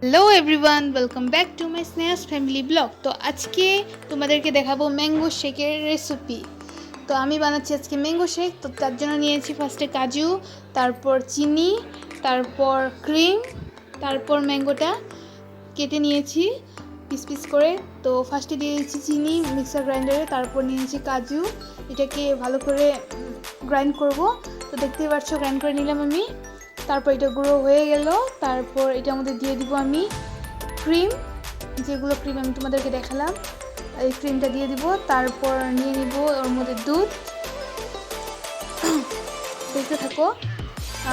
Hello everyone, welcome back to my Sneha's family vlog. তো আজকে তোমাদেরকে দেখাবো ম্যাঙ্গো শেকের রেসিপি। তো আমি বানাচ্ছি আজকে ম্যাঙ্গো শেক। তো তার জন্য নিয়েছি ফার্স্টে কাজু, তারপর চিনি, তারপর ক্রিম, তারপর ম্যাঙ্গোটা কেটে নিয়েছি পিস পিস করে। তো ফার্স্টে দিয়ে দিয়েছি চিনি মিক্সার গ্রাইন্ডারে, তারপর নিয়েছি কাজু, এটাকে ভালো করে গ্রাইন্ড করব। তো দেখতেই পাচ্ছ গ্রাইন্ড করে নিলাম আমি। তারপর এটা গুঁড়ো হয়ে গেল। তারপর এটার মধ্যে দিয়ে দিব আমি ক্রিম, যেগুলো ক্রিম আমি তোমাদেরকে দেখালাম, এই ক্রিমটা দিয়ে দিব। তারপর নিয়ে নিব ওর মধ্যে দুধ। দেখতে থাকো।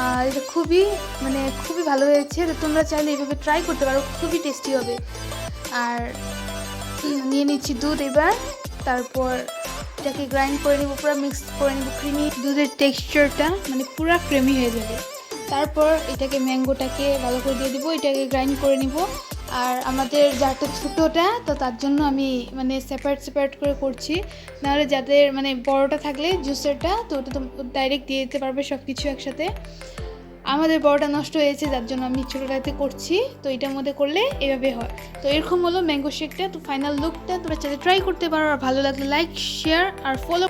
আর এটা খুবই ভালো হয়েছে। তো তোমরা চাইলে এইভাবে ট্রাই করতে পারো, খুবই টেস্টি হবে। আর নিয়ে নিচ্ছি দুধ এবার। তারপর এটাকে গ্রাইন্ড করে নিব, পুরো মিক্স করে নিব। ক্রিমি দুধের টেক্সচারটা পুরো ক্রিমি হয়ে যাবে। তারপর এটাকে ম্যাঙ্গোটাকে ভালো করে দিয়ে দিব, এটাকে গ্রাইন্ড করে নিব। আর আমাদের জারটা ছোটোটা, তো তার জন্য আমি সেপারেট করে করছি। নাহলে যাদের বড়টা থাকলে জুসেরটা, তো ওটা তো ডাইরেক্ট দিয়ে দিতে পারবে সব কিছু একসাথে। আমাদের বড়টা নষ্ট হয়েছে, যার জন্য আমি ছোটোটাতে করছি। তো এটার মধ্যে করলে এভাবে হয়। তো এরকম হলো ম্যাঙ্গো শেকটা। তো ফাইনাল লুকটা তোমরা চাইলে ট্রাই করতে পারো। আর ভালো লাগলে লাইক, শেয়ার আর ফলো।